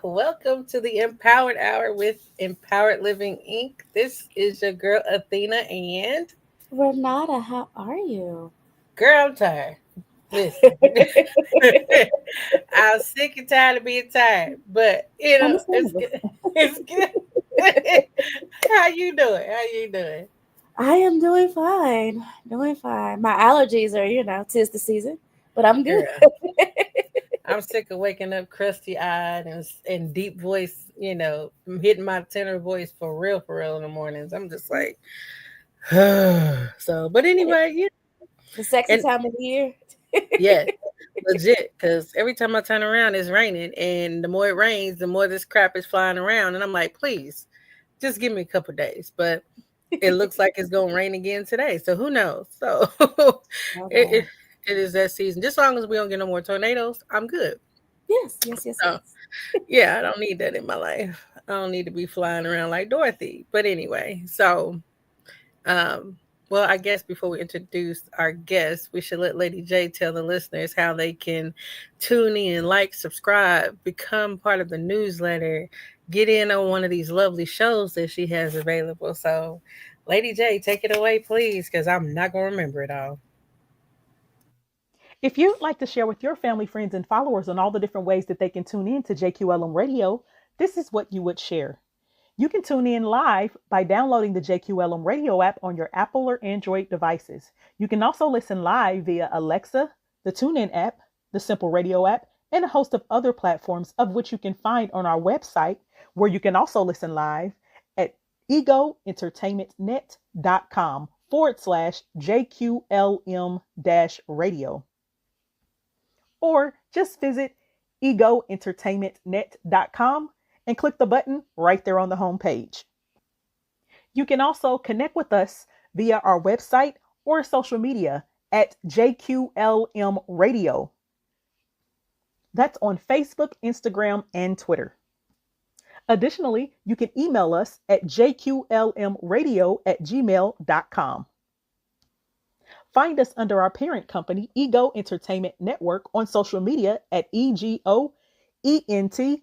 Welcome to the Empowered Hour with Empowered Living Inc. This is your girl Athena and Renata, how are you? girl, I'm tired. Listen, I'm sick and tired of being tired, but it's Understandable. good. It's good. How you doing? How you doing, I am doing fine. Doing fine. My allergies are, tis the season, but I'm good. girl? I'm sick of waking up crusty eyed and deep voice. Hitting my tenor voice for real in the mornings. I'm just like, so. But anyway, yeah, The sexy and time of the year. yeah, legit. Because every time I turn around, it's raining, and the more it rains, the more this crap is flying around, and I'm like, please, just give me a couple days. But it looks like it's gonna rain again today, so who knows? So Oh it, it God. it is that season. Just as long as we don't get no more tornadoes, I'm good. Yes, yes, yes, So yes. yeah, I don't need that in my life. I don't need to be flying around like Dorothy. But anyway, so um, well, I guess before we introduce our guests, we should let Lady J tell the listeners how they can tune in, like, subscribe, become part of the newsletter, get in on one of these lovely shows that she has available. So, Lady J, take it away, please, because I'm not going to remember it all. If you'd like to share with your family, friends, and followers on all the different ways that they can tune in to JQLM Radio, this is what you would share. You can tune in live by downloading the JQLM Radio app on your Apple or Android devices. You can also listen live via Alexa, the TuneIn app, the Simple Radio app, and a host of other platforms of which you can find on our website, where you can also listen live at egoentertainmentnet.com/JQLM radio. Or just visit egoentertainmentnet.com and click the button right there on the home page. You can also connect with us via our website or social media at JQLM Radio. That's on Facebook, Instagram, and Twitter. Additionally, you can email us at jqlmradio@gmail.com. Find us under our parent company, Ego Entertainment Network, on social media at EGOENTNET.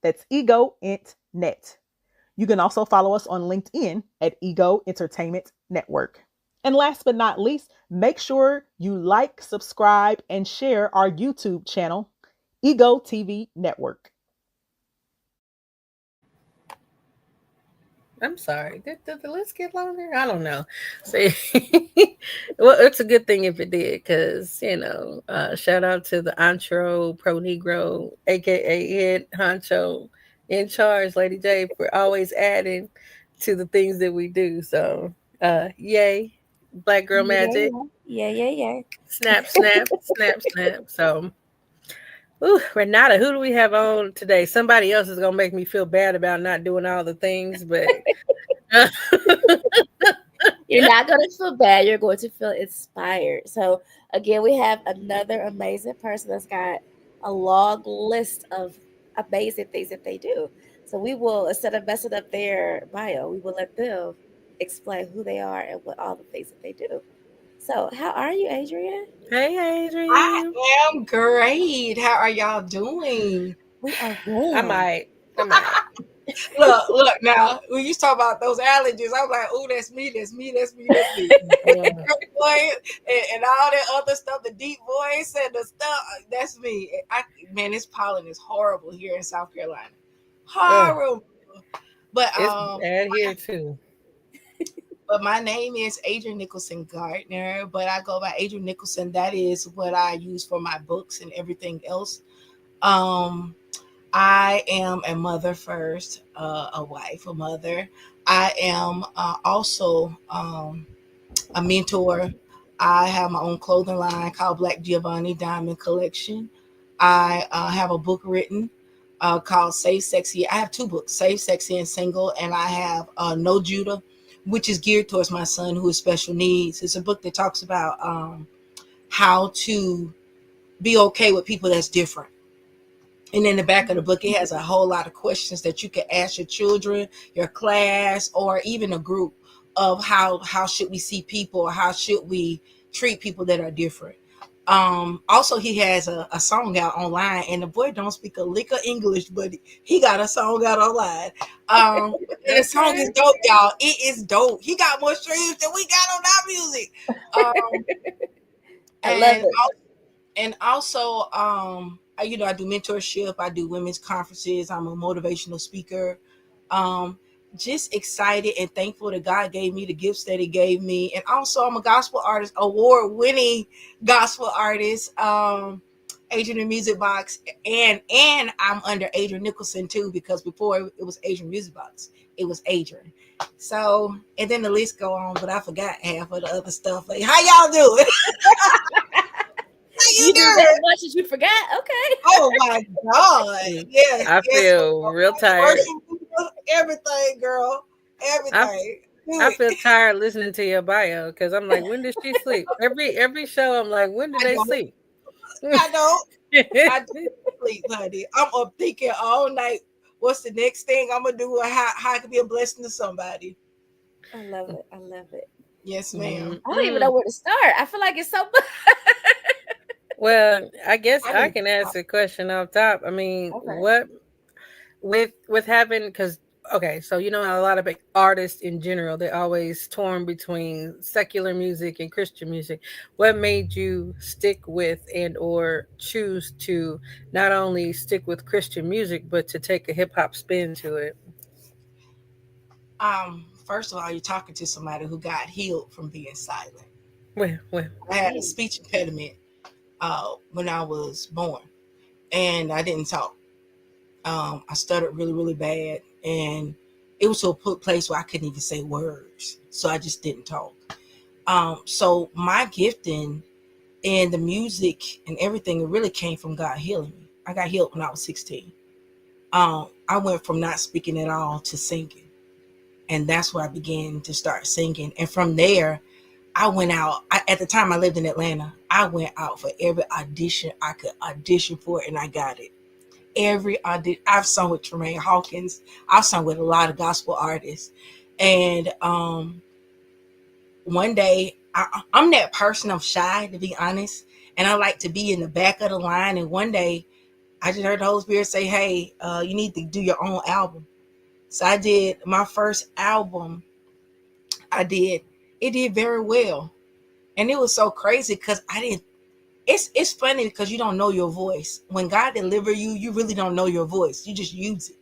That's Ego Ent Net. You can also follow us on LinkedIn at Ego Entertainment Network. And last but not least, make sure you like, subscribe, and share our YouTube channel, Ego TV Network. I'm sorry. Did the list get longer? I don't know. See, well, it's a good thing if it did, because shout out to the Antro Pro Negro, aka Head Honcho, in charge, Lady J, for always adding to the things that we do. So, yay, Black Girl Magic, Yeah, yeah, yeah, yeah. snap, snap, snap, snap. So, ooh, Renata, who do we have on today? Somebody else is gonna make me feel bad about not doing all the things, but. You're not going to feel bad. You're going to feel inspired. So, again, we have another amazing person that's got a long list of amazing things that they do. So, we will, instead of messing up their bio, we will let them explain who they are and what all the things that they do. So, how are you, Adrian? Hey, I Adrian. am great. How are y'all doing? We are I well. might. I might. Look now. When you talk about those allergies, I'm like, oh, that's me, that's me, that's me, that's me. Mm, Voice and all that other stuff, the deep voice and the stuff, that's me. Man, this pollen is horrible here in South Carolina. ugh, Horrible. But it's bad here too. my name is Adrianne Nicholson Gardner, but I go by Adrianne Nicholson. That is what I use for my books and everything else. Um, I am a mother first, a wife, a mother. I am also a mentor. I have my own clothing line called Black Giovanni Diamond Collection. I have a book written called Save Sexy. I have two books, Save Sexy and Single, and I have No Judah, which is geared towards my son who has special needs. It's a book that talks about how to be okay with people that's different. And in the back of the book, it has a whole lot of questions that you can ask your children, your class, or even a group of how should we see people, or how should we treat people that are different. Also, he has a song out online, and the boy don't speak a lick of English, but he got a song out online. And the song is Okay. dope, y'all. It is dope. He got more streams than we got on our music. Um, I love and it. also, I do mentorship. I do women's conferences. I'm a motivational speaker. Um, just excited and thankful that God gave me the gifts that He gave me, and also I'm a gospel artist, award-winning gospel artist. Adrian the Music Box, and I'm under Adrianne Nicholson too, because before it was Adrian Music Box, it was Adrian. So, and then the list go on, but I forgot half of the other stuff. Like, how y'all doing? How you You do that doing? much that you forgot? Okay. Oh my God. Mm. Yes, I yes, feel girl. real tired. Everything, girl. I Everything. Do I it. feel tired listening to your bio because I'm like, when did she sleep? Every show, I'm like, when did I they don't. sleep? I don't. I don't sleep, honey. I'm up thinking all night. What's the next thing I'm gonna do? Or how I can be a blessing to somebody? I love it. I love it. Yes, ma'am. I don't even know Mm-mm. where to start. I feel like it's so much. Well, I guess I I need. can ask a question off top. I mean, Okay. what with having because okay, so you know how a lot of artists in general they're always torn between secular music and Christian music. What made you stick with and or choose to not only stick with Christian music but to take a hip hop spin to it? First of all, you're talking to somebody who got healed from being silent. Well, I had a Mm. speech impediment when I was born, and I didn't talk. I stuttered really, really bad, and it was to a place where I couldn't even say words, so I just didn't talk. So my gifting and the music and everything, it really came from God healing me. I got healed when I was 16. I went from not speaking at all to singing, and that's where I began to start singing. And from there, I went out. At the time, I lived in Atlanta. I went out for every audition I could audition for, and I got it. Every audition, I've sung with Tremaine Hawkins. I've sung with a lot of gospel artists, and one day I'm that person. I'm shy, to be honest, and I like to be in the back of the line. And one day, I just heard the Holy Spirit say, "Hey, you need to do your own album." So I did my first album. I did. It did very well, and it was so crazy because I didn't. It's funny because you don't know your voice. When God deliver you, you really don't know your voice. You just use it.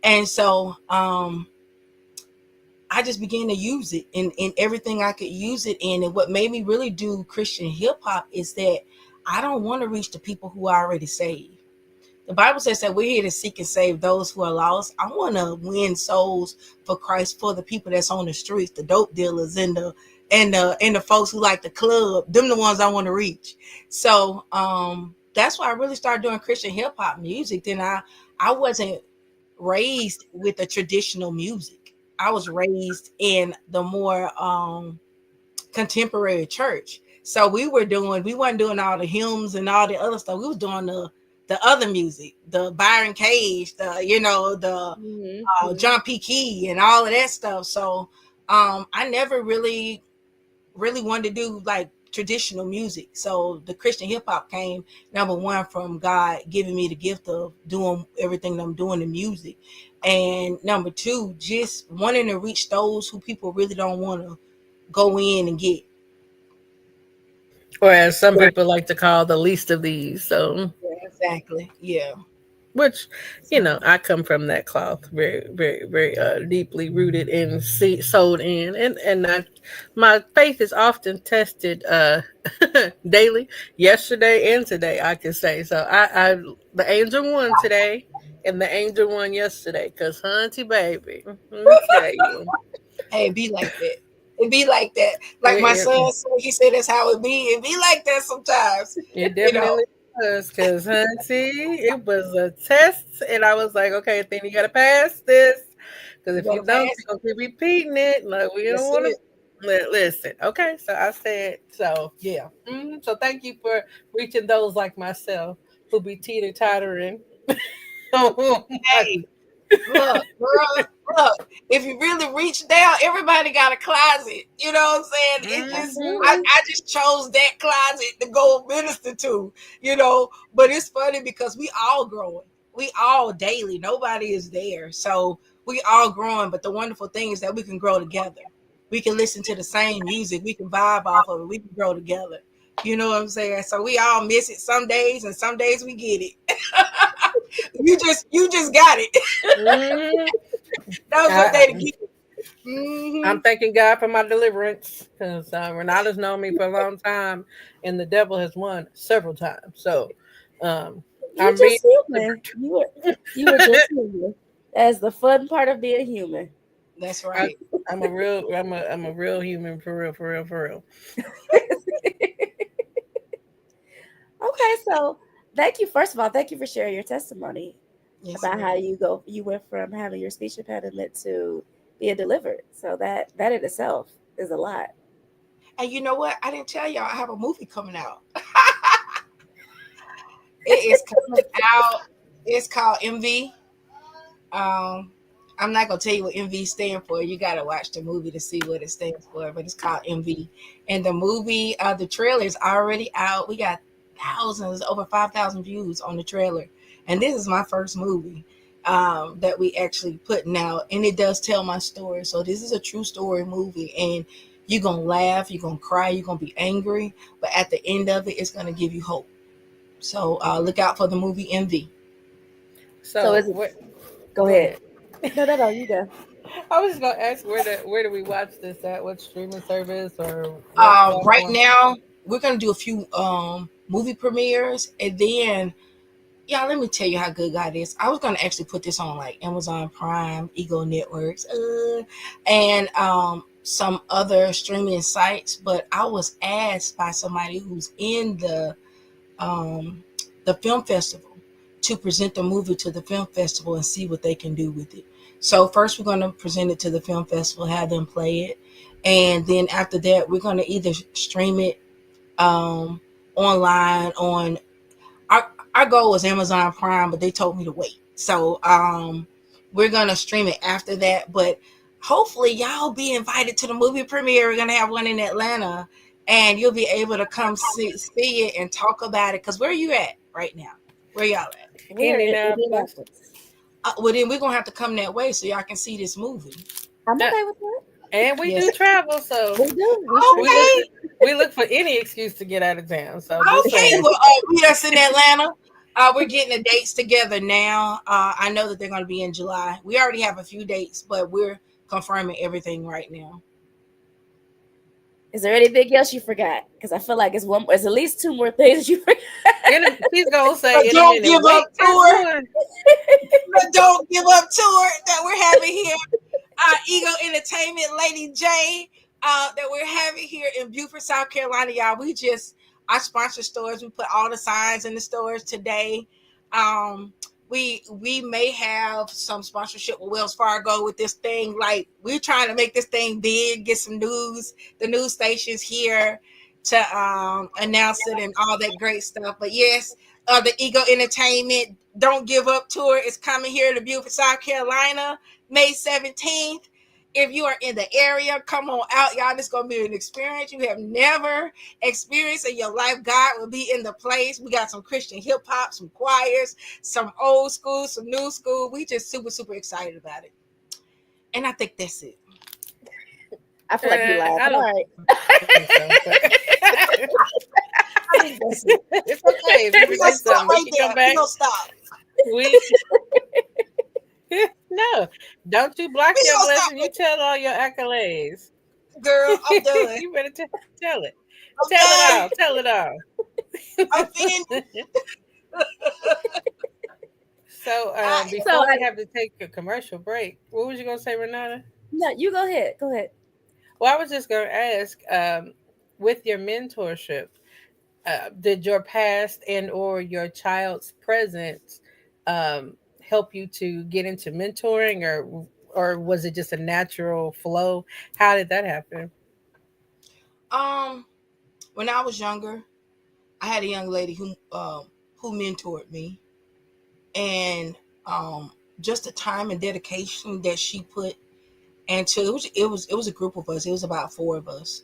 And so I just began to use it in everything I could use it in. And what made me really do Christian hip hop is that I don't want to reach the people who are already saved. The Bible says that we're here to seek and save those who are lost. I want to win souls for Christ, for the people that's on the streets, the dope dealers and the folks who like the club. Them the ones I want to reach. So that's why I really started doing Christian hip hop music. Then I wasn't raised with the traditional music. I was raised in the more contemporary church. So we weren't doing all the hymns and all the other stuff. We was doing the other music, the Byron Cage, the Mm-hmm. John P. Key and all of that stuff. So I never really wanted to do like traditional music. So the Christian hip hop came number one from God giving me the gift of doing everything that I'm doing in music. And number two, just wanting to reach those who people really don't want to go in and get. Or as some people like to call the least of these. So Yeah, exactly. Yeah. which So, I come from that cloth, very very very deeply rooted and sold in, and my faith is often tested daily, yesterday and today, I can say. So I the angel won today and the angel won yesterday, because hunty baby, let me tell you, hey, it be like that. It be like that. Like my it, son said, he said that's how it be. It be like that sometimes. it You know, definitely was, because hunty, it was a test, and I was like, okay, then you gotta pass this. Because you if you gotta don't, pass you're gonna keep repeating it. Like, we it. don't That's want to it. listen. Okay, so I said, so yeah. So thank you for reaching those like myself who be teeter tottering. Oh, my- Hey, look, girl. look, if you really reach down, everybody got a closet. You know what I'm saying? It just Mm-hmm. Absolutely. I just chose that closet to go minister to, you know. But it's funny because we all growing. We all daily. Nobody is there. So we all growing. But the wonderful thing is that we can grow together. We can listen to the same music. We can vibe off of it. We can grow together. You know what I'm saying? So we all miss it some days, and some days we get it. You just got it. Mm-hmm. That was what I, they to get. I'm Hmm. thanking God for my deliverance because Renata's known me for a long time, and the devil has won several times. So um, You're I'm being just human. delivered. You were just human. That's the fun part of being human. That's I, right. I'm a real human for real, for real, for real. Okay, so thank you. First of all, thank you for sharing your testimony Yes, about how ma'am. you went from having your speech impediment to being delivered. So that in itself is a lot. And you know what? I didn't tell y'all I have a movie coming out. It is coming out. It's called MV. Um, I'm not gonna tell you what MV stands for. You gotta watch the movie to see what it stands for. But it's called MV. And the movie, the trailer is already out. We got thousands, over 5,000 views on the trailer. And this is my first movie that we actually putting out, and it does tell my story. So this is a true story movie, and you're gonna laugh, you're gonna cry, you're gonna be angry, but at the end of it, it's gonna give you hope. So look out for the movie MV. So So is it? what? Go Go ahead. ahead. No, no, no. You go. I was just gonna ask where do we watch this at? What streaming service or what Right platform? now, we're gonna do a few movie premieres, and then yeah, let me tell you how good God is. I was gonna actually put this on like Amazon Prime, Ego Networks, and some other streaming sites, but I was asked by somebody who's in um, the film festival to present the movie to the film festival and see what they can do with it. So first, we're going to present it to the film festival, have them play it, and then after that, we're going to either stream it online on our goal was Amazon Prime, but they told me to wait. So we're gonna stream it after that. But hopefully y'all be invited to the movie premiere. We're gonna have one in Atlanta, and you'll be able to come see it and talk about it. Cause where are you at right now? Where y'all at? We're in Indianapolis. Indianapolis. Well, then we're gonna have to come that way so y'all can see this movie. I'm Uh, okay with that. and we do Yes. travel, so We do. We sure we look do. for Okay. we look for any excuse to get out of town. So just Okay. saying. Well, we us in Atlanta. We're getting the dates together now. I know that they're going to be in July. We already have a few dates, but we're confirming everything right now. Is there anything else you forgot? Because I feel like it's one. It's at least two more things that you forgot. She's gonna say The in a Don't minute. Give Wait, Up there's tour. one. The Don't Give Up tour that we're having here. Ego Entertainment, Lady J, that we're having here in Beaufort, South Carolina, y'all. We just our sponsor stores. We put all the signs in the stores today. Um, we may have some sponsorship with Wells Fargo with this thing. Like we're trying to make this thing big, get some news, the news stations here to announce it and all that great stuff. But yes, the Ego Entertainment Don't Give Up tour is coming here to Beaufort, South Carolina. May 17th. If you are in the area, come on out, y'all. This is gonna be an experience you have never experienced in your life. God will be in the place. We got some Christian hip hop, some choirs, some old school, some new school. We just super, super excited about it. And I think that's it. I feel like you lied, I but all don't right. think so, but I think that's it. it's okay if you We're gonna forget stop something. You right can there. come We're back. gonna stop. We no, don't you block We're your gonna stop blessing. You right tell all your accolades. there. Girl, I'm done. You better tell it. I'm Tell it done. all. Tell it all. I'm finished. So, I So before we I have to take a commercial break, what was you gonna say, Renata? no, you go ahead. Go ahead. Well, I was just gonna ask, with your mentorship, did your past and or your child's present help you to get into mentoring, or was it just a natural flow? How did that happen? am. When I was younger, I had a young lady who mentored me, and um just the time and dedication that she put into it was a group of us. It was about four of us.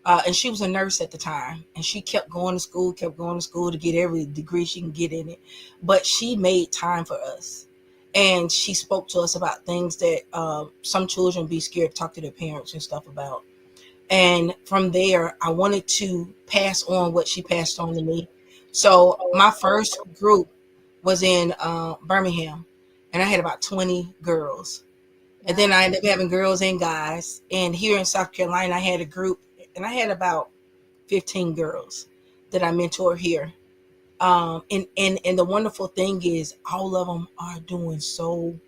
And she was a nurse at the time, and she kept going to school to get every degree she can get in it. But she made time for us, and she spoke to us about things that some children be scared to talk to their parents and stuff about. And from there, I wanted to pass on what she passed on to me. So my first group was in Birmingham, and I had about 20 girls. And then I ended up having girls and guys. And here in South Carolina, I had a group, and I had about 15 girls that I mentor here. And the wonderful thing is, all of them are doing so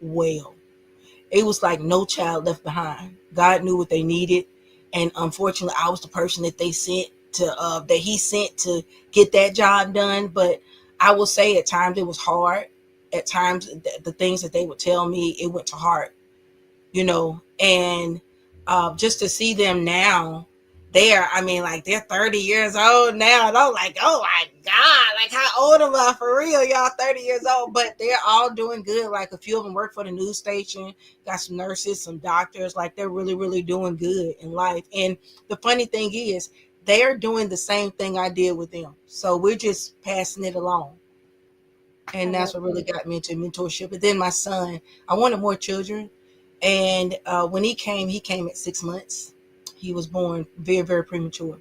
well. It was like no child left behind. God knew what they needed, and unfortunately, I was the person that he sent to get that job done. But I will say, at times it was hard. At times, the things that they would tell me, it went to heart, and just to see them now, they're 30 years old now, and I'm like, oh my God, like, how old am I for real? Y'all 30 years old, but they're all doing good. Like, a few of them work for the news station, got some nurses, some doctors. Like, they're really, really doing good in life. And the funny thing is, they're doing the same thing I did with them, so we're just passing it along. And that's what really got me into mentorship. But then my son, I wanted more children. And when he came at 6 months. He was born very, very premature.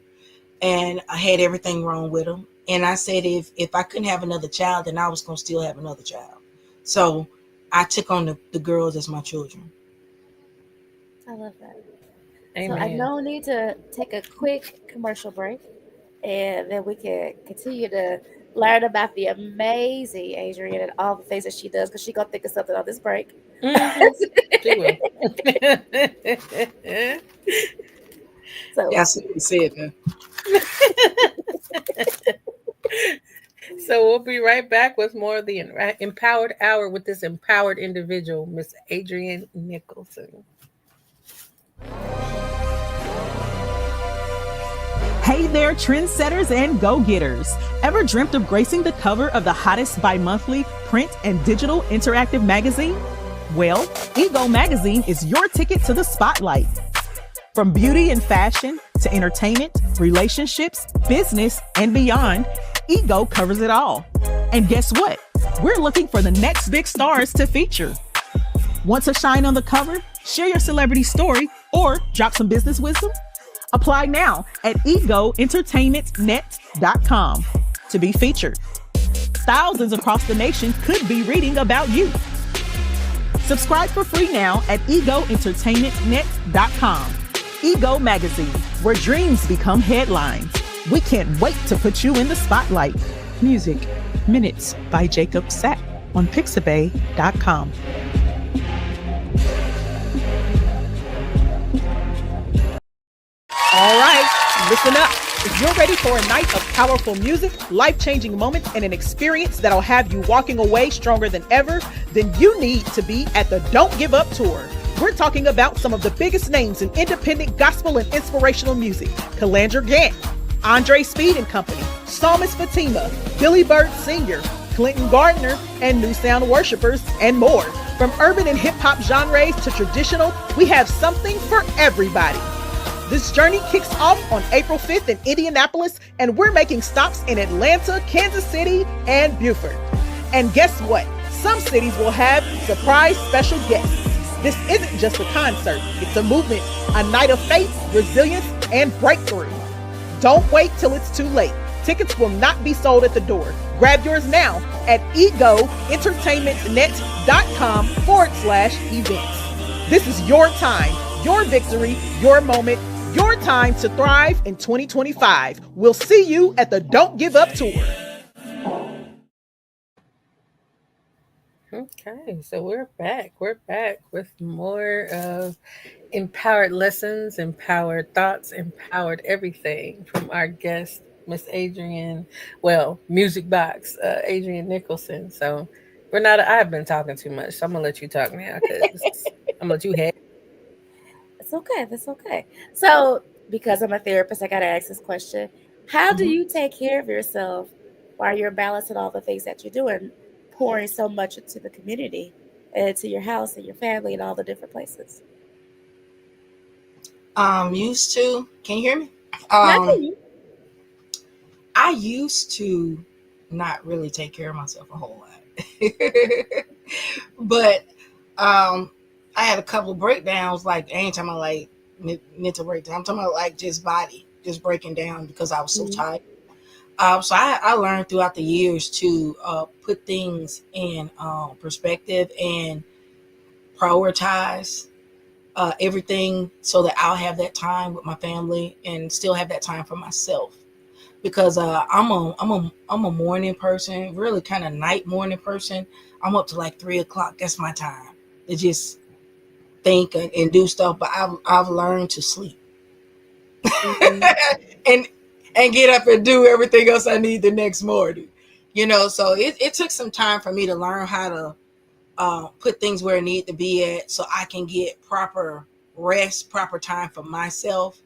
And I had everything wrong with him. And I said, if I couldn't have another child, then I was going to still have another child. So I took on the girls as my children. I love that. So I Amen. know we need to take a quick commercial break, and then we can continue to learn about the amazing Adrienne and all the things that she does, because she gonna think of something on this break. Hmm. She will. So That's what he said, man. So we'll be right back with more of the Empowered Hour with this empowered individual, Miss Adrianne Nicholson. Hey there, trendsetters and go-getters. Ever dreamt of gracing the cover of the hottest bi-monthly print and digital interactive magazine? Well, Ego Magazine is your ticket to the spotlight. From beauty and fashion to entertainment, relationships, business, and beyond, Ego covers it all. And guess what? We're looking for the next big stars to feature. Want to shine on the cover? Share your celebrity story or drop some business wisdom? Apply now at egoentertainmentnet.com to be featured. Thousands across the nation could be reading about you. Subscribe for free now at egoentertainmentnet.com. Ego Magazine, where dreams become headlines. We can't wait to put you in the spotlight. Music, Minutes by Jacob Sack on pixabay.com. All right, listen up. If you're ready for a night of powerful music, life-changing moments, and an experience that'll have you walking away stronger than ever, then you need to be at the Don't Give Up Tour. We're talking about some of the biggest names in independent gospel and inspirational music. Calandra Gant, Andre Speed and Company, Psalmist Fatima, Billy Bird Sr., Clinton Gardner, and New Sound Worshipers, and more. From urban and hip-hop genres to traditional, we have something for everybody. This journey kicks off on April 5th in Indianapolis, and we're making stops in Atlanta, Kansas City, and Beaufort. And guess what? Some cities will have surprise special guests. This isn't just a concert, it's a movement, a night of faith, resilience, and breakthrough. Don't wait till it's too late. Tickets will not be sold at the door. Grab yours now at egoentertainmentnet.com/events. This is your time, your victory, your moment, your time to thrive in 2025. We'll see you at the Don't Give Up Tour. Okay, so we're back. We're back with more of empowered lessons, empowered thoughts, empowered everything from our guest, Miss Adrianne, Music Box, Adrianne Nicholson. So I've been talking too much, so I'm gonna let you talk now because I'm gonna let you have. it's okay. That's okay. So because I'm a therapist, I gotta ask this question: how do Mhm. you take care of yourself while you're balancing all the things that you're doing? pouring so much into the community and to your house and your family and all the different places. Used to. Can you hear me? Not Um, you. I used to not really take care of myself a whole lot, but I had a couple of breakdowns. Like, I ain't talking about like mental breakdown. I'm talking about like just body, just breaking down because I was so Mhm. tired. So I learned throughout the years to put things in perspective and prioritize everything so that I'll have that time with my family and still have that time for myself. Because I'm a morning person, really kind of night morning person. I'm up to like 3 o'clock. That's my time to just think and do stuff. But I've learned to sleep Mhm. and get up and do everything else I need the next morning. So it took some time for me to learn how to put things where it need to be at, so I can get proper rest, proper time for myself,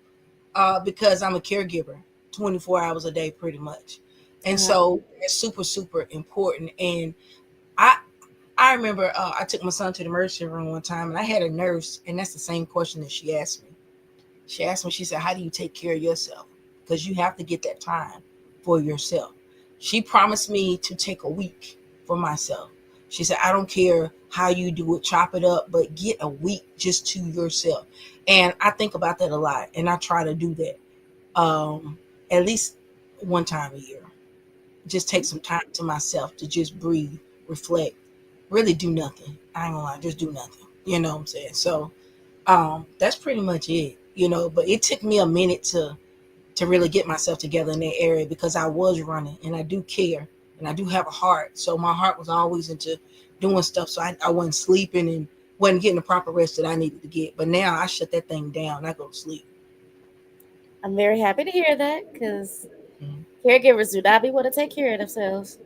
because I'm a caregiver 24 hours a day, pretty much. And Uh-huh. so it's super, super important. And I, I remember I took my son to the emergency room one time, and I had a nurse, and that's the same question that she asked me. She said, how do you take care of yourself? Because you have to get that time for yourself. She promised me to take a week for myself. She said, I don't care how you do it, chop it up, but get a week just to yourself. And I think about that a lot, and I try to do that at least one time a year. Just take some time to myself to just breathe, reflect, really do nothing. I ain't gonna lie, just do nothing. You know what I'm saying? So that's pretty much it. But it took me a minute to really get myself together in that area, because I was running and I do care and I do have a heart. So my heart was always into doing stuff. So I wasn't sleeping and wasn't getting the proper rest that I needed to get. But now I shut that thing down. I go to sleep. I'm very happy to hear that because Mhm. caregivers do not be want to take care of themselves.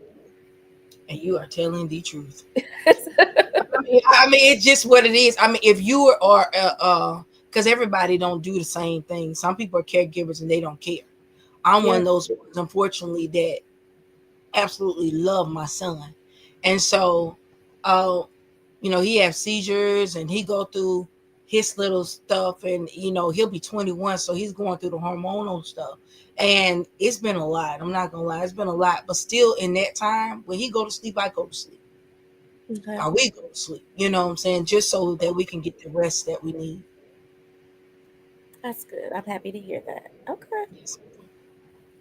And you are telling the truth. I mean, it's just what it is. I mean, if you are, because everybody don't do the same thing. Some people are caregivers and they don't care. I'm one Yeah. of those ones, unfortunately, that absolutely love my son. And so, uh, he has seizures and he go through his little stuff, and he'll be 21, so he's going through the hormonal stuff, and it's been a lot. I'm not gonna lie, it's been a lot. But still, in that time when he go to sleep, I go to sleep. Okay. Or we go to sleep. You know what I'm saying? Just so that we can get the rest that we need. That's good. I'm happy to hear that. Okay. Yes.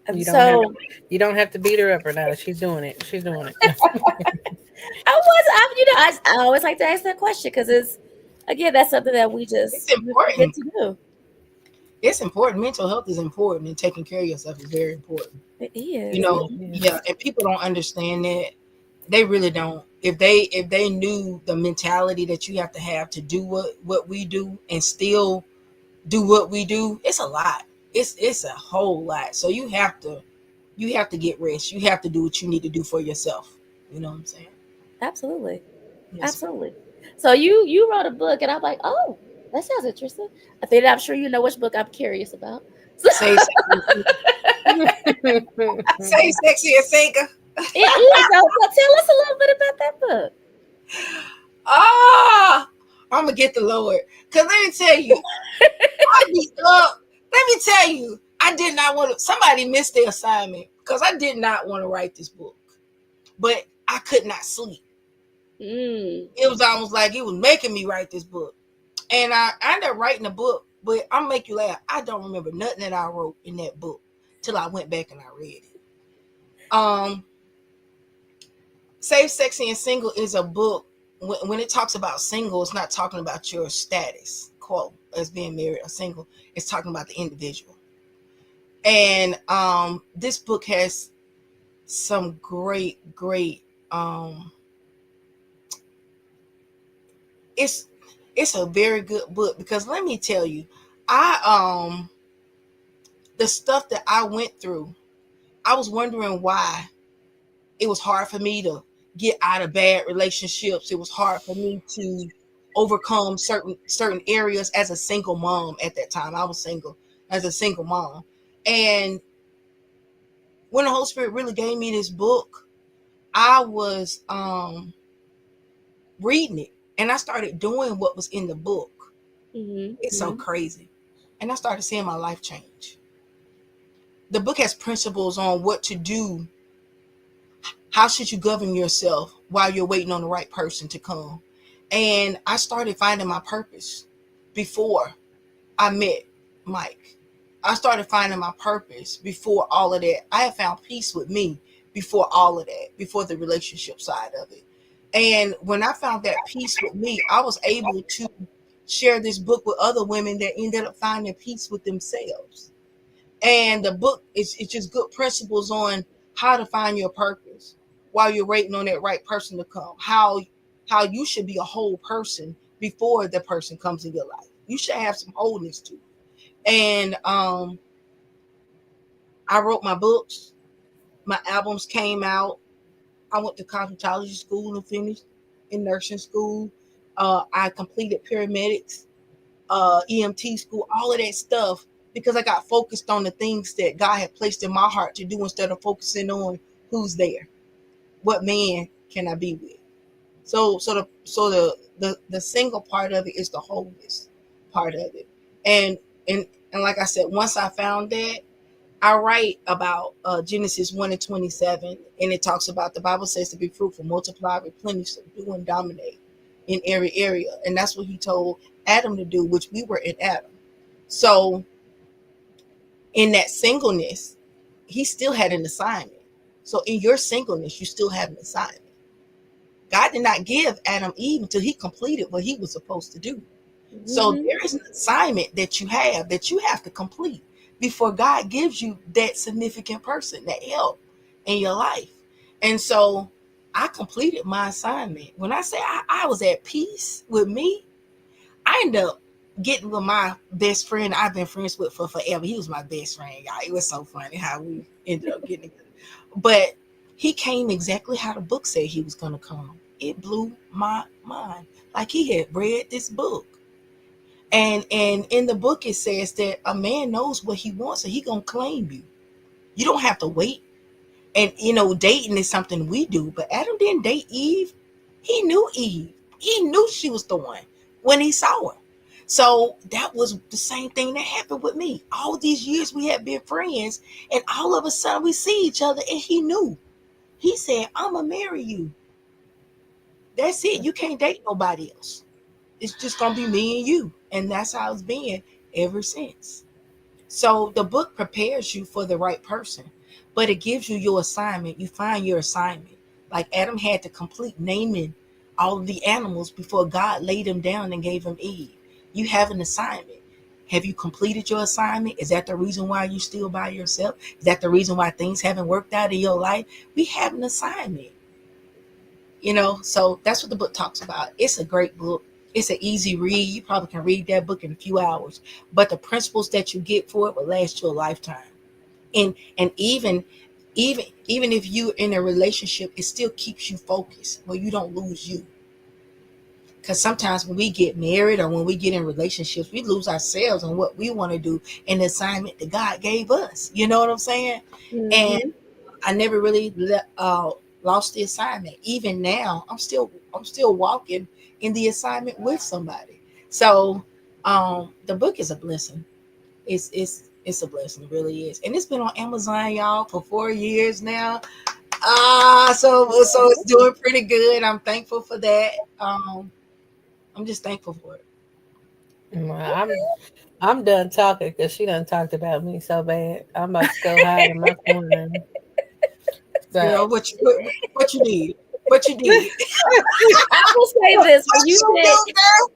And You don't have so you don't have to beat her up or not. She's doing it. She's doing it. I always like to ask that question because it's, again, that's something that It's we forget important. to do. It's important. Mental health is important, and taking care of yourself is very important. It It is. really Yeah, is. and people don't understand that. They really don't. If they knew the mentality that you have to have to do what we do and still do what we do, it's a lot. It's a whole lot. So you have to get rest. You have to do what you need to do for yourself. You know what I'm saying? Absolutely. Yes. Absolutely. So you wrote a book, and I'm like, oh, that sounds interesting. I think I'm sure you know which book I'm curious about. So Say sexy and single. Say sexy and single. it is. So tell us a little bit about that book. Ah, I'm gonna get the Lord. Cause let me tell you, I be up. Let me tell you, I did not want to. Somebody missed their assignment because I did not want to write this book, but I could not sleep. Mm. It was almost like it was making me write this book, and I ended up writing a book. But I'll make you laugh. I don't remember nothing that I wrote in that book till I went back and I read it. Um, Safe, Sexy, and Single is a book. When it talks about single, it's not talking about your status quo as being married or single. It's talking about the individual. And this book has some great, great. It's it's a very good book, because let me tell you, I the stuff that I went through, I was wondering why it was hard for me to get out of bad relationships. It was hard for me to overcome certain areas as a single mom. At that time, I was single as a single mom. And when the Holy Spirit really gave me this book, I was reading it and I started doing what was in the book. It's so crazy. And I started seeing my life change. The book has principles on what to do. How should you govern yourself while you're waiting on the right person to come? And I started finding my purpose before I met Mike. I started finding my purpose before all of that. I had found peace with me before all of that, before the relationship side of it. And when I found that peace with me, I was able to share this book with other women that ended up finding peace with themselves. And the book is it's just good principles on how to find your purpose while you're waiting on that right person to come. How you should be a whole person before the person comes in your life. You should have some wholeness to it. And I wrote my books. My albums came out. I went to cosmetology school and finished in nursing school. I completed paramedics, EMT school, all of that stuff because I got focused on the things that God had placed in my heart to do instead of focusing on who's there, what man can I be with. So the single part of it is the wholeness part of it, and and and like I said, once I found that, I write about Genesis 1:27, and it talks about the Bible says to be fruitful, multiply, replenish, subdue, and dominate in every area. And that's what he told Adam to do, which we were in Adam. So in that singleness, he still had an assignment. So in your singleness, you still have an assignment. God did not give Adam Eve until he completed what he was supposed to do. So there is an assignment that you have to complete before God gives you that significant person, that help in your life. And so I completed my assignment. When I say I was at peace with me, I ended up getting with my best friend I've been friends with for forever. He was my best friend, y'all. It was so funny how we ended up getting together. But he came exactly how the book said he was going to come. It blew my mind. Like he had read this book. And in the book it says that a man knows what he wants and he gonna claim you. You don't have to wait. And dating is something we do, but Adam didn't date Eve. He knew Eve. He knew she was the one when he saw her. So that was the same thing that happened with me. All these years we had been friends, and all of a sudden we see each other, and he knew. He said, "I'm gonna marry you. That's it. You can't date nobody else. It's just gonna be me and you." And that's how it's been ever since. So the book prepares you for the right person, but it gives you your assignment. You find your assignment. Like Adam had to complete naming all of the animals before God laid them down and gave him Eve. You have an assignment. Have you completed your assignment? Is that the reason why you still by yourself? Is that the reason why things haven't worked out in your life? We have an assignment. So that's what the book talks about. It's a great book. It's an easy read. You probably can read that book in a few hours, but the principles that you get for it will last you a lifetime. And even if you're in a relationship, it still keeps you focused where you don't lose you. Because sometimes when we get married or when we get in relationships, we lose ourselves on what we want to do and the assignment that God gave us. You know what I'm saying? And I never really lost the assignment. Even now, I'm still walking in the assignment with somebody. So the book is a blessing. It's a blessing, it really is. And it's been on Amazon, y'all, for 4 years now. So it's doing pretty good. I'm thankful for that. I'm just thankful for it. Well, I'm done talking because she done talked about me so bad. I'm about to go hide in my corner. So Girl, what you did? What you did? I will say this: What you do, girl?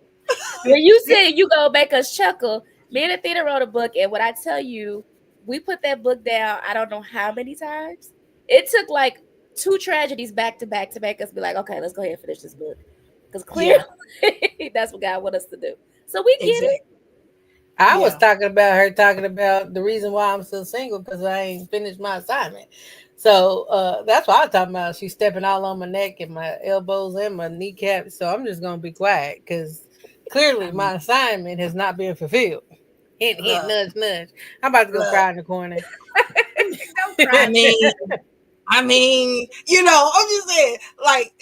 when you said you go make us chuckle, me and Athena wrote a book, and when I tell you, we put that book down, I don't know how many times. It took like two tragedies back to back to make us be like, okay, let's go ahead and finish this book. Because clearly Yeah, that's what God want us to do. So we get it. exactly. I was Yeah. talking about her talking about the reason why I'm still single because I ain't finished my assignment. So that's what I was talking about. She's stepping all on my neck and my elbows and my kneecaps. So I'm just gonna be quiet because clearly I mean, my assignment has not been fulfilled. Hint, hint, look, nudge, nudge. I'm about to go look. cry in the corner. Don't I cry. mean, I mean, I'm just saying, like,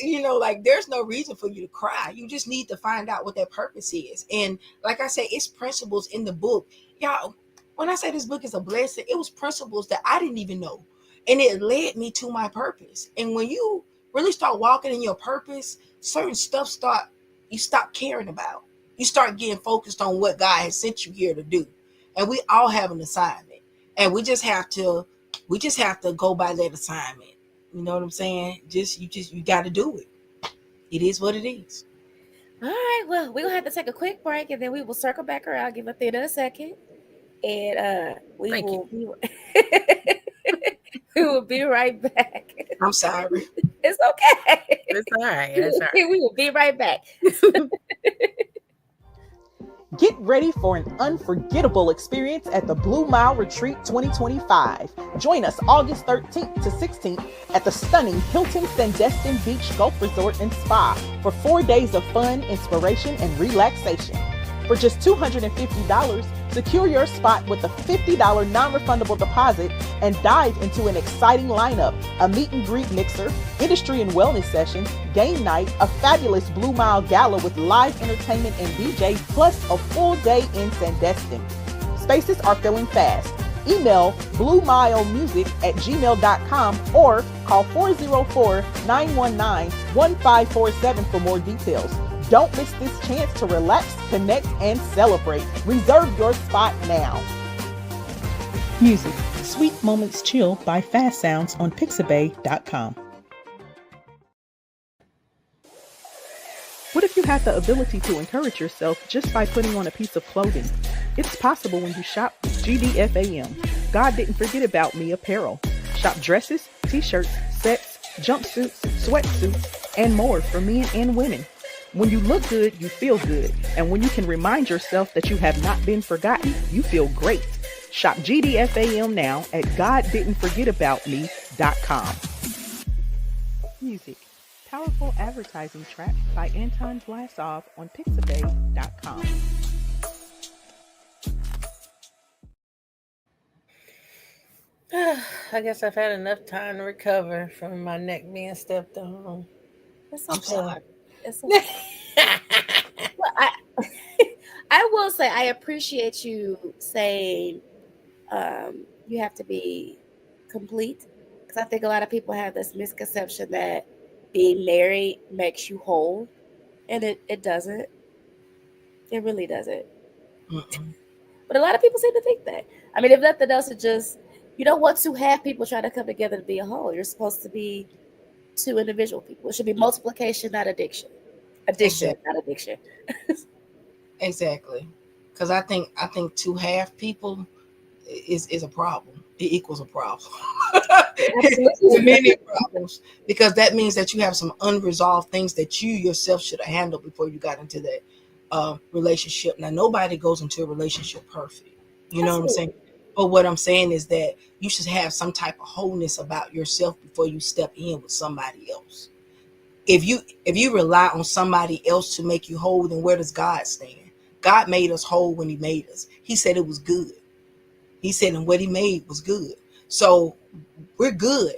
there's no reason for you to cry. You just need to find out what that purpose is. And like I say, it's principles in the book. Y'all, when I say this book is a blessing, it was principles that I didn't even know. And it led me to my purpose. And when you really start walking in your purpose, certain stuff you stop caring about. You start getting focused on what God has sent you here to do. And we all have an assignment. And we just have to go by that assignment. You know what I'm saying? You got to do it. It is what it is. All right, well, we're gonna have to take a quick break and then we will circle back around, give a theater a second, and we Thank you. will be we will be right back. I'm sorry. It's okay. It's all right. It's all We will be right back. right. Get ready for an unforgettable experience at the Blue Mile Retreat 2025. Join us August 13th to 16th at the stunning Hilton Sandestin Beach Golf Resort and Spa for 4 days of fun, inspiration, and relaxation. For just $250, secure your spot with a $50 non-refundable deposit and dive into an exciting lineup, a meet and greet mixer, industry and wellness sessions, game night, a fabulous Blue Mile gala with live entertainment and DJs, plus a full day in Sandestin. Spaces are filling fast. Email bluemilemusic@gmail.com or call 404-919-1547 for more details. Don't miss this chance to relax, connect, and celebrate. Reserve your spot now. Music, Sweet Moments Chill by Fast Sounds on Pixabay.com. What if you had the ability to encourage yourself just by putting on a piece of clothing? It's possible when you shop GDFAM. God Didn't Forget About Me apparel. Shop dresses, t-shirts, sets, jumpsuits, sweatsuits, and more for men and women. When you look good, you feel good. And when you can remind yourself that you have not been forgotten, you feel great. Shop GDFAM now at GodDidn'tForgetAboutMe.com. Music, Powerful Advertising Track by Anton Vlasov on Pixabay.com. I guess I've had enough time to recover from my neck being stepped on. It's I'm okay. sorry. It's okay. Well, I will say I appreciate you saying you have to be complete, because I think a lot of people have this misconception that being married makes you whole, and it doesn't. It really doesn't. Mm-mm. But a lot of people seem to think that. I mean, if nothing else, it just you don't want to have people try to come together to be a whole. You're supposed to be two individual people. It should be multiplication, not addiction. Addition, Exactly. not addiction. Exactly. Because I think to have people is a problem. It equals a problem. It's Absolutely. many problems, because that means that you have some unresolved things that you yourself should have handled before you got into that relationship. Now, nobody goes into a relationship perfect. You know what I'm saying? Absolutely. But what I'm saying is that you should have some type of wholeness about yourself before you step in with somebody else. If you rely on somebody else to make you whole, then where does God stand? God made us whole when he made us. He said it was good. He said, and what he made was good. So we're good.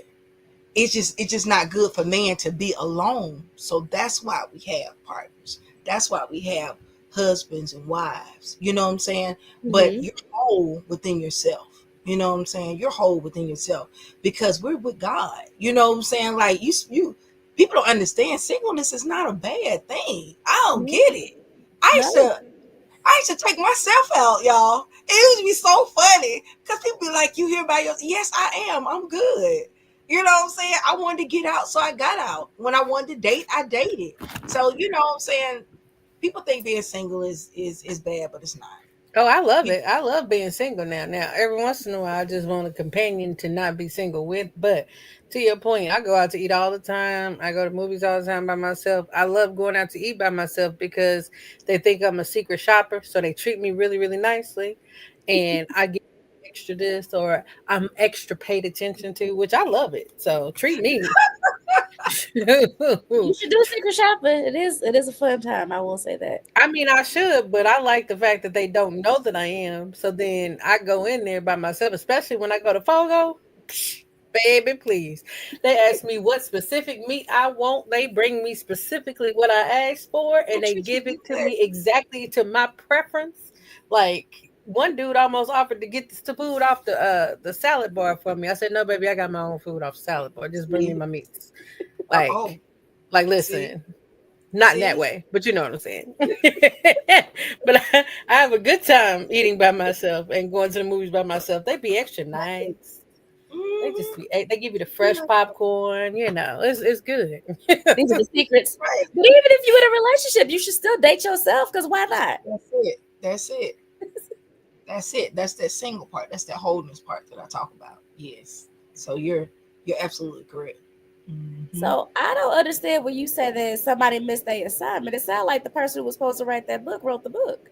It's just not good for man to be alone. So that's why we have partners. That's why we have husbands and wives. You know what I'm saying? But Hmm. you're whole within yourself. You know what I'm saying? You're whole within yourself because we're with God. You know what I'm saying? Like you people don't understand singleness is not a bad thing. I don't get it. I used No. to I used to take myself out, y'all. It used to be so funny because people be like, "You here by yourself?" Yes, I am. I'm good. You know what I'm saying? I wanted to get out, so I got out. When I wanted to date, I dated. So you know what I'm saying? People think being single is bad, but it's not. Oh, I love People, it. I love being single now. Now, every once in a while, I just want a companion to not be single with. But to your point, I go out to eat all the time. I go to movies all the time by myself. I love going out to eat by myself because they think I'm a secret shopper. So they treat me really, really nicely. And I get extra this or I'm extra paid attention to, which I love it. So treat me. You should do secret shopping. It is a fun time. I will say that. I mean, I should, but I like the fact that they don't know that I am. So then I go in there by myself, especially when I go to Fogo. Psh, Baby, please. They ask me what specific meat I want. They bring me specifically what I asked for, and they give it to me exactly to my preference. Like one dude almost offered to get the food off the salad bar for me. I said, "No, baby, I got my own food off the salad bar. Just bring me See? my meats." Oh, Like, see, listen, not in that see, way, but you know what I'm saying. But I have a good time eating by myself and going to the movies by myself. They be extra nice. They just hmm, be they give you the fresh popcorn, it's good. These are the secrets. right. But even if you're in a relationship, you should still date yourself because why not? That's it. That's it. That's it. That's that single part. That's that wholeness part that I talk about. Yes. So you're absolutely correct. Hmm. So I don't understand when you say that somebody missed their assignment. It sounds like the person who was supposed to write that book wrote the book.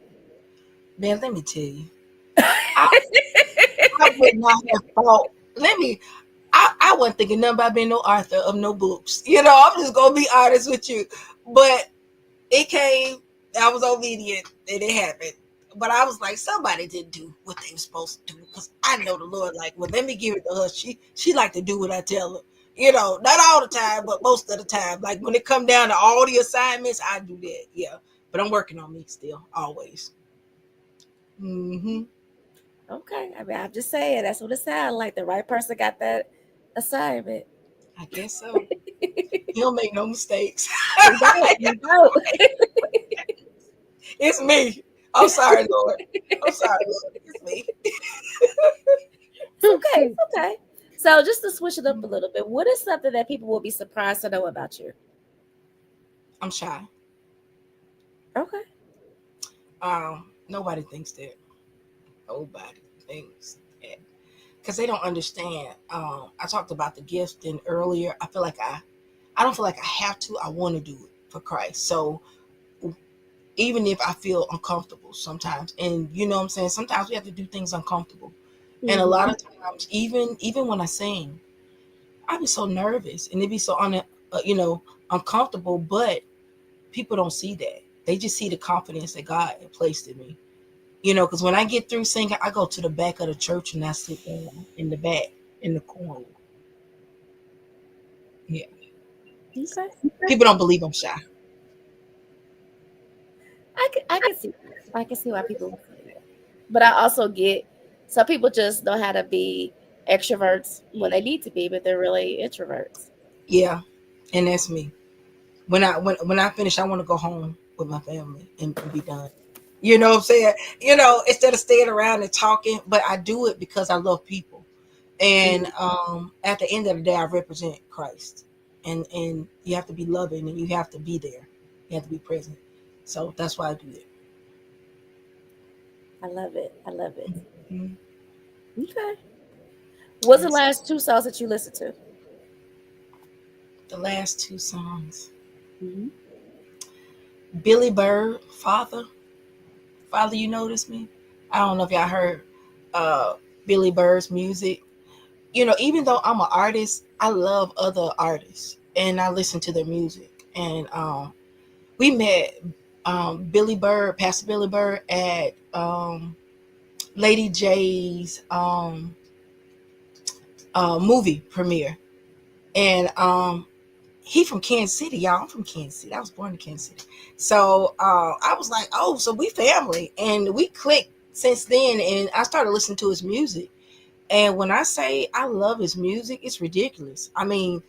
Man, let me tell you, I, I would not have thought. Let me. I wasn't thinking nothing about being no author of no books. I'm just gonna be honest with you. But it came. I was obedient, and it happened. But I was like, somebody didn't do what they were supposed to do because I know the Lord. Like, well, let me give it to her. She like to do what I tell her. Not all the time, but most of the time. Like when it come down to all the assignments, I do that. Yeah, but I'm working on me still, always. Hmm. Okay. I mean, I'm just saying that's what it sounds like. The right person got that assignment. I guess so. You don't make no mistakes. You don't. You don't. It's me. I'm sorry, Lord. I'm sorry, Lord. It's me. It's okay. It's okay. So just to switch it up a little bit, what is something that people will be surprised to know about you? I'm shy. Okay. Nobody thinks that. Nobody thinks that because they don't understand. I talked about the gift and earlier. I don't feel like I have to. I want to do it for Christ. So even if I feel uncomfortable sometimes, and you know what I'm saying, sometimes we have to do things uncomfortable. And a Mhm. lot of times, even when I sing, I be so nervous and it be so uncomfortable. But people don't see that. They just see the confidence that God had placed in me. Because when I get through singing, I go to the back of the church and I sit down in the back in the corner. Yeah, Okay. people don't believe I'm shy. I can see that. I can see why people would say that. But I also get some people just know how to be extroverts when they need to be, but they're really introverts. Yeah, and that's me. When I finish, I want to go home with my family and be done. You know what I'm saying? Instead of staying around and talking, but I do it because I love people. And Mm, at the end of the day, I represent Christ, and you have to be loving and you have to be there. You have to be present. So that's why I do it. I love it. I love it. Mhm. Okay. What's the Yes. last two songs that you listened to? The last two songs, Hmm. Billy Bird, Father, you notice me. I don't know if y'all heard uh, Billy Bird's music. Even though I'm an artist, I love other artists and I listen to their music. And we met Billy Bird, Pastor Billy Bird, at Lady J's movie premiere. And he from Kansas City, y'all. I'm from Kansas City. I was born in Kansas City. So I was like, oh, so we family. And we clicked since then. And I started listening to his music. And when I say I love his music, it's ridiculous. I mean,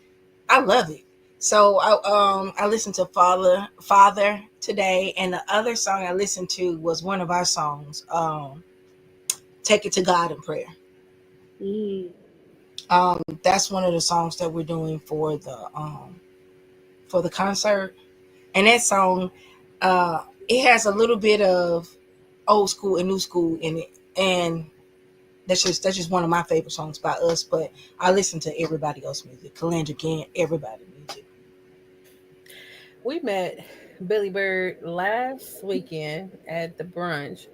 I love it. So I listened to Father today, and the other song I listened to was one of our songs, Take It to God in Prayer. Mm, That's one of the songs that we're doing for the concert. And that song, it has a little bit of old school and new school in it. And that's just one of my favorite songs by us. But I listen to everybody else music. Calandra Gant, everybody music. We met Billy Bird last weekend at the brunch,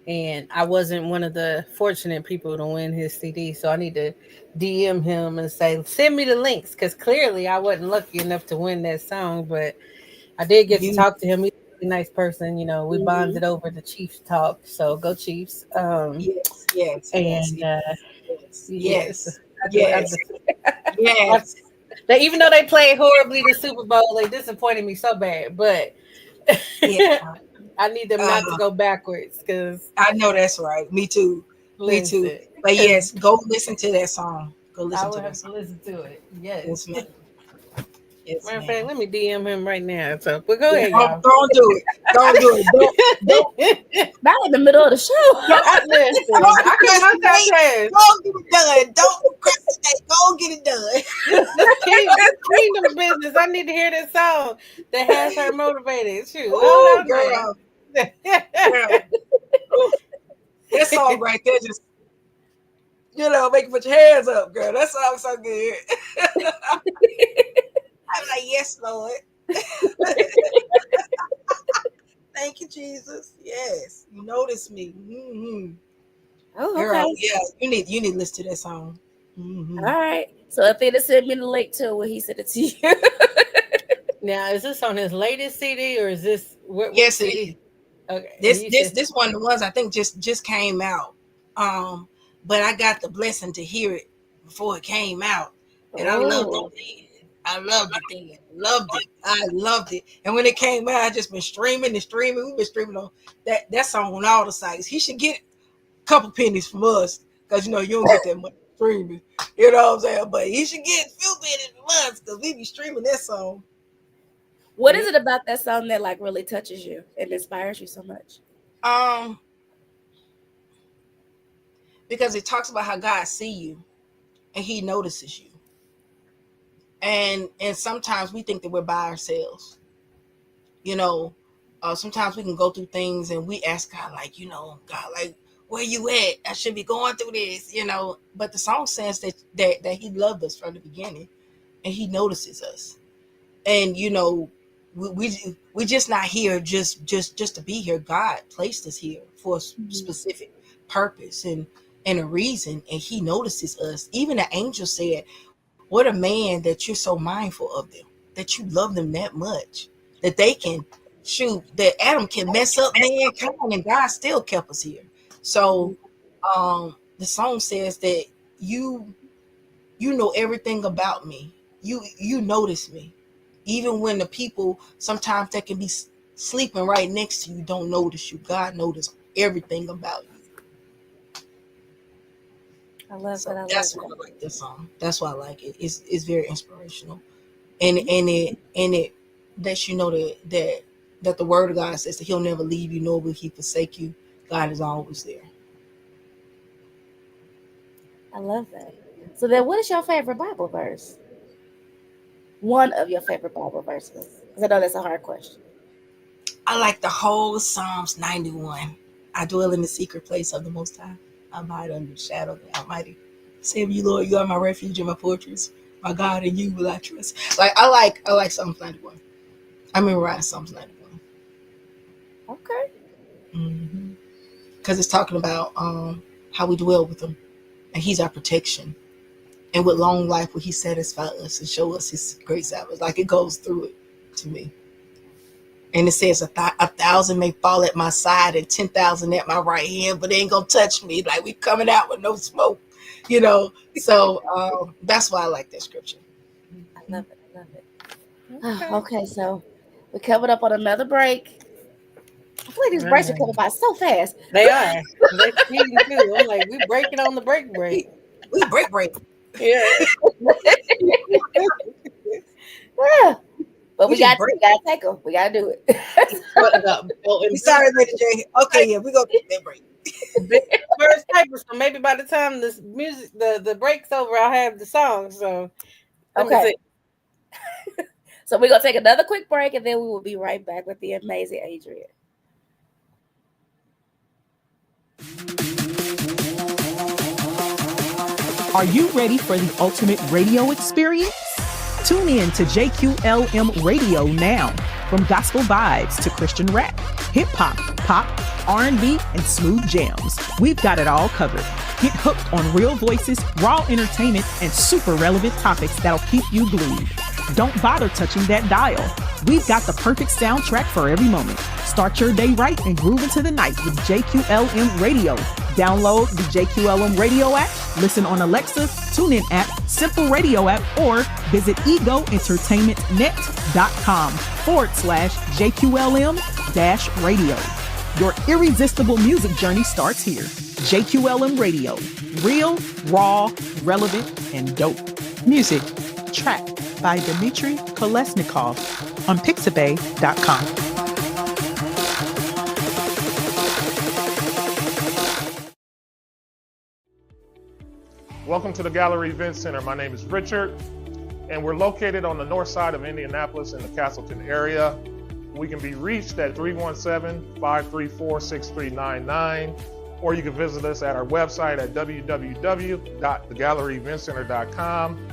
and I wasn't one of the fortunate people to win his CD, so I need to DM him and say, send me the links, because clearly I wasn't lucky enough to win that song, but I did get to You, talk to him. He's a really nice person. We mhm. bonded over the Chiefs talk, so go Chiefs. yes, yes, yes, And yes, yes, yes, yes, I do. yes. Yes. Even though they played horribly the Super Bowl, they disappointed me so bad. But Yeah. I need them not to go backwards because I know that's right. Me too. Me too. listen, But 'cause yes, go listen to that song. Go I listen will to that have to song. listen to it. Yes. Yes, ma'am. Yes, Matter of fact, ma'am. let me DM him right now. So, but go Yeah, ahead, y'all. don't do it. Don't do it. Don't Not in the middle of the show. Listen, don't I can procrastinate. multitask. Go get it done. Don't procrastinate. Go get it done. This kingdom business. I need to hear this song that has her motivated. Shoot, hold Oh, on girl, there. girl. Ooh, that song right there just, make you put your hands up, girl. That song's so good. I'm like, yes, Lord. Thank you, Jesus. Yes, you notice me. Mm-hmm. Oh, Girl, okay. yeah, you need to listen to that song. Mm-hmm. All right. So Athena sent me the link to it when he sent it to you. Now, is this on his latest CD or is this what Yes, it CD? is. Okay, and This you this said this one of the ones I think just came out. But I got the blessing to hear it before it came out, and I loved it Oh, then. I loved it then. Loved it. I loved it. And when it came out, I just been streaming and streaming. We've been streaming on that song on all the sites. He should get a couple pennies from us because you don't get that much streaming. You know what I'm saying? But he should get a few pennies from us because we be streaming that song. what is it about that song that like really touches you and inspires you so much? Um, because it talks about how God see you and He notices you. And sometimes we think that we're by ourselves. You know, sometimes we can go through things and we ask God, like, God, like, where you at? I should be going through this, But the song says that He loved us from the beginning, and He notices us. And we just not here just to be here. God placed us here for a specific purpose and a reason, and He notices us. Even the angel said, what a man that you're so mindful of them, that you love them that much, that they can that Adam can mess up mankind and God still kept us here. So the song says that you know everything about me. You notice me. Even when the people sometimes that can be sleeping right next to you don't notice you. God notices everything about you. I love So that. I love that's why that. I like this song. That's why I like it. It's very inspirational. And it lets you know that the word of God says that He'll never leave you, nor will He forsake you. God is always there. I love that. So then, what is your favorite Bible verse? One of your favorite Bible verses? Because I know that's a hard question. I like the whole Psalms 91. I dwell in the secret place of the Most High. I abide under the shadow of the Almighty. Save you, Lord. You are my refuge and my fortress. My God, in you will I trust. I like Psalms 91. I memorize Psalms 91. Okay. Because it's talking about how we dwell with Him, and He's our protection. And with long life will He satisfy us and show us His great salvation. Like it goes through it to me. And it says 1,000 may fall at my side and 10,000 at my right hand, but they ain't gonna touch me. Like we coming out with no smoke, So that's why I like that scripture. I love it. I love it. Okay, so we're coming up on another break. I feel like these breaks are coming by so fast. They are. They're speeding too. I'm like, we breaking on the break. We break. Yeah. Yeah. But we just gotta take them. We gotta do it. Sorry, Lady J. Okay, yeah, we gonna take that break. First paper, so maybe by the time this music, the break's over, I'll have the song. So let me see. So we're gonna take another quick break, and then we will be right back with the amazing Adrianne. Are you ready for the ultimate radio experience? Tune in to JQLM Radio now. From gospel vibes to Christian rap, hip hop, pop, R&B, and smooth jams, we've got it all covered. Get hooked on real voices, raw entertainment, and super relevant topics that'll keep you glued. Don't bother touching that dial. We've got the perfect soundtrack for every moment. Start your day right and groove into the night with JQLM Radio. Download the JQLM Radio app, listen on Alexa, TuneIn app, Simple Radio app, or visit egoentertainmentnet.com/JQLM-radio. Your irresistible music journey starts here. JQLM Radio. Real, raw, relevant, and dope. Music. Track by Dmitry Kolesnikov on Pixabay.com. Welcome to the Gallery Event Center. My name is Richard, and we're located on the north side of Indianapolis in the Castleton area. We can be reached at 317-534-6399, or you can visit us at our website at www.thegalleryeventcenter.com.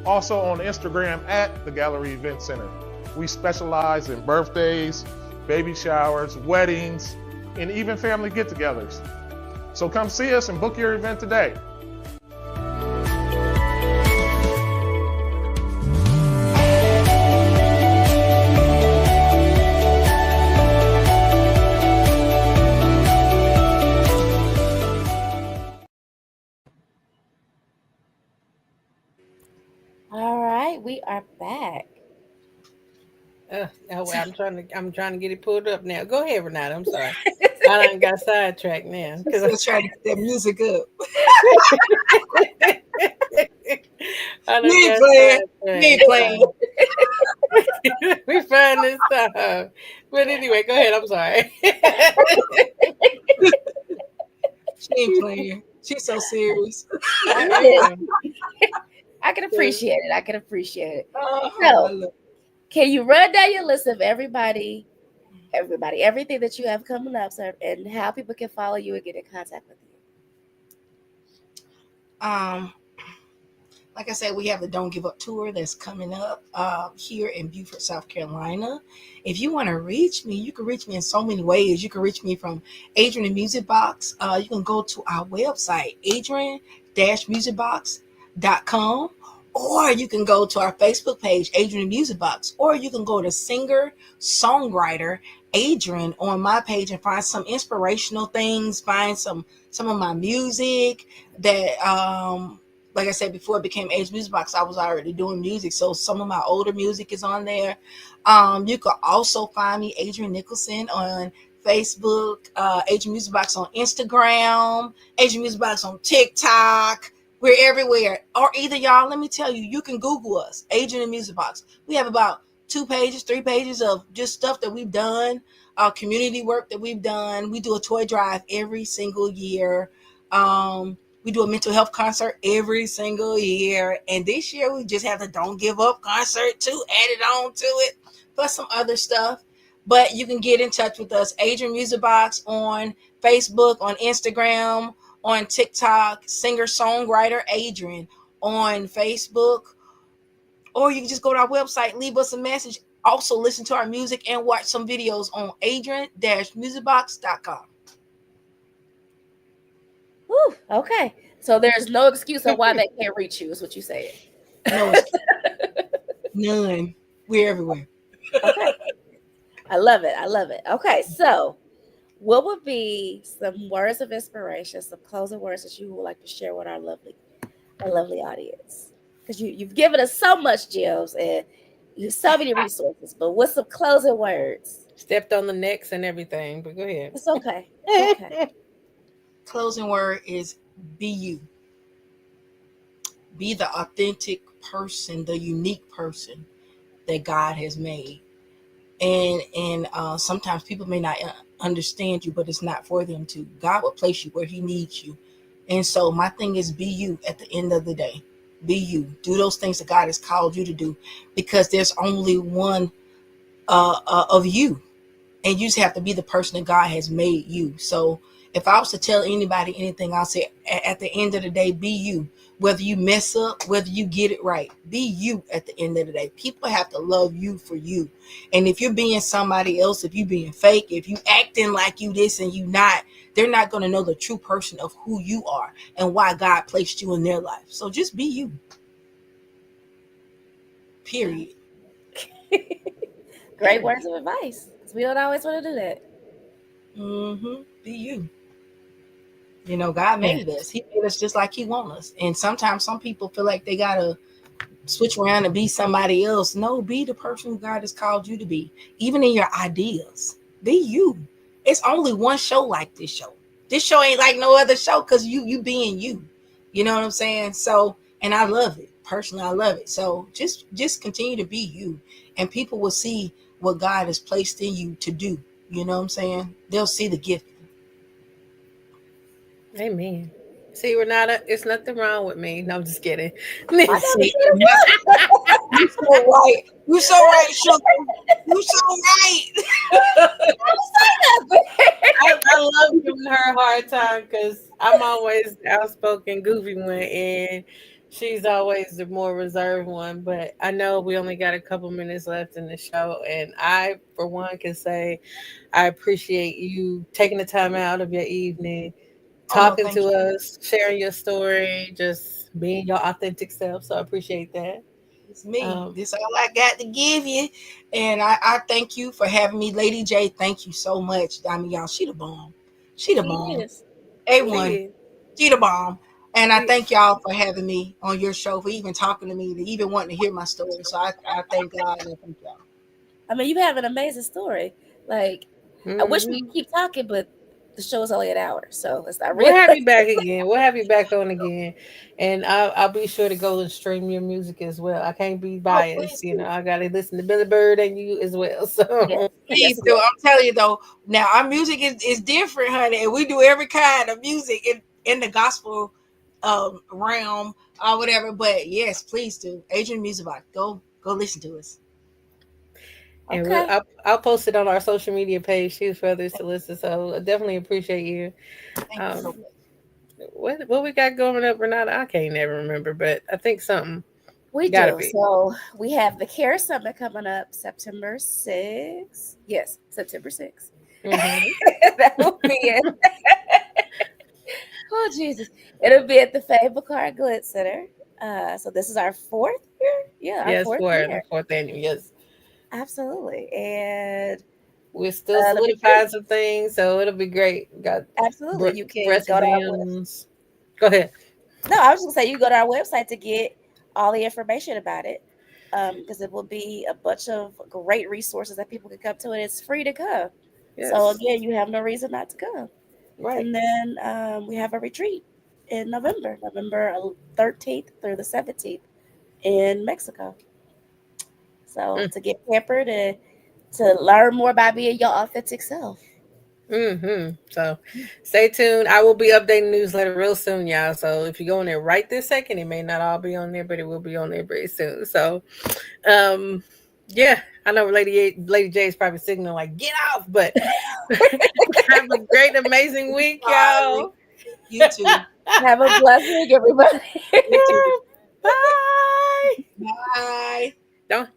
Also on Instagram at the Gallery Event Center. We specialize in birthdays, baby showers, weddings, and even family get-togethers. So come see us and book your event today. All right, we are back. I'm trying to get it pulled up now. Go ahead, Renata. I'm sorry. I done got sidetracked now because I was trying to get that music up. You ain't playing. We find this stuff. But anyway, go ahead. I'm sorry. She ain't playing. She's so serious. I can appreciate it. I can appreciate it. So, can you run down your list of everything that you have coming up, sir, and how people can follow you and get in contact with you? Like I said, we have the Don't Give Up tour that's coming up here in Beaufort, South Carolina. If you want to reach me, you can reach me in so many ways. You can reach me from Adrianne the Music Box. You can go to our website, adrianne-musicbox.com, or you can go to our Facebook page, Adrianne the Music Box, or you can go to singer-songwriter Adrianne on my page and find some inspirational things, find some of my music that like I said before, it became Age Music Box. I was already doing music, so some of my older music is on there. You can also find me, Adrianne Nicholson, on Facebook, Adrianne Music Box on Instagram, Adrianne Music Box on TikTok. We're everywhere. Or either, y'all, let me tell you, you can Google us, Adrianne Music Box. We have about 2 pages, 3 pages of just stuff that we've done, community work that we've done. We do a toy drive every single year. We do a mental health concert every single year. And this year we just have the Don't Give Up concert too, added on to it, plus some other stuff. But you can get in touch with us, Adrianne Music Box on Facebook, on Instagram, on TikTok, singer-songwriter Adrianne on Facebook. Or you can just go to our website, leave us a message. Also listen to our music and watch some videos on adrianne-musicbox.com. Whew, okay. So there's no excuse on why they can't reach you, is what you saying. No, none. We're everywhere. Okay. I love it. Okay, so what would be some words of inspiration, some closing words that you would like to share with our lovely audience? Because you've given us so much gems and so many resources, but what's some closing words? Stepped on the necks and everything, but go ahead. It's okay. It's okay. Closing word is be you. Be the authentic person, the unique person that God has made. And sometimes people may not understand you, but it's not for them to. God will place you where he needs you. And so my thing is be you at the end of the day. Be you. Do those things that God has called you to do, because there's only one of you. And you just have to be the person that God has made you. So if I was to tell anybody anything, I'll say at the end of the day, be you. Whether you mess up, whether you get it right, be you at the end of the day. People have to love you for you. And if you're being somebody else, if you being fake, if you acting like you this and you not, they're not going to know the true person of who you are and why God placed you in their life. So just be you. Period. Great words of advice. We don't always want to do that. Be you. You know, God Yeah. made us. He made us just like He wants us. And sometimes some people feel like they gotta switch around and be somebody else. No, be the person who God has called you to be. Even in your ideas, be you. It's only one show like this show. This show ain't like no other show because you being you. You know what I'm saying? So, and I love it. Personally, I love it. So just continue to be you, and people will see what God has placed in you to do. You know what I'm saying? They'll see the gift. Amen. See, Renata, it's nothing wrong with me. No, I'm just kidding. I never Listen, said it. You so right. You so right, sugar. You so right. I love giving her a hard time because I'm always the outspoken, goofy one, and she's always the more reserved one. But I know we only got a couple minutes left in the show, and I, for one, can say I appreciate you taking the time out of your evening, Oh no, talking thank to you. us, sharing your story, just being your authentic self. So I appreciate that. It's me. Um, This all I got to give you. And I thank you for having me. Lady J, thank you so much. I mean, y'all, she the bomb. She the She bomb. is. she A1. is. She the bomb. And I She, thank y'all for having me on your show, for even talking to me, to even wanting to hear my story. So I thank God and I thank y'all. I mean, you have an amazing story. Like, I wish we mhm. could keep talking, but the show is only an hour, so it's not We'll real. have you back again. We'll have you back on again, and I'll be sure to go and stream your music as well. I can't be Oh, biased, please you do. know. I gotta listen to Billy Bird and you as well. Yes, So yes, Please do. yes. I'm telling you though, now our music is different, honey, and we do every kind of music in the gospel realm or whatever. But yes, please do. Adrian Music Box. Go listen to us. and Okay. I'll post it on our social media page too for others to listen. So I definitely appreciate you. Thank you so Um, much. what we got going up, Renata? I can't never remember, but I think something We gotta do. be. So we have the Care Summit coming up September 6th. Yes, September 6th. Hmm. That will be it. Oh, Jesus. It'll be at the Faye Bacard Glitz Center. So this is our fourth year? Yeah, our Yes, fourth for the year. fourth annual. Yes, Absolutely. And we're still it'll be free. solidifying some things, so it'll be great. We got Absolutely. You can breast go to our website. exams. Go ahead. No, I was just gonna say you can go to our website to get all the information about it. Because it will be a bunch of great resources that people can come to, and it's free to come. So Yes, again, you have no reason not to come. right. And then we have a retreat in November 13th through the 17th in Mexico. So to get pampered and to learn more about being your authentic self. So stay tuned. I will be updating the newsletter real soon, y'all. So if you go in there right this second, it may not all be on there, but it will be on there very soon. So um yeah, I know Lady J is probably signaling like get off, but have a great, amazing week, Sorry. y'all. You too. Have a blessed week, everybody. You too. Bye. Bye. Don't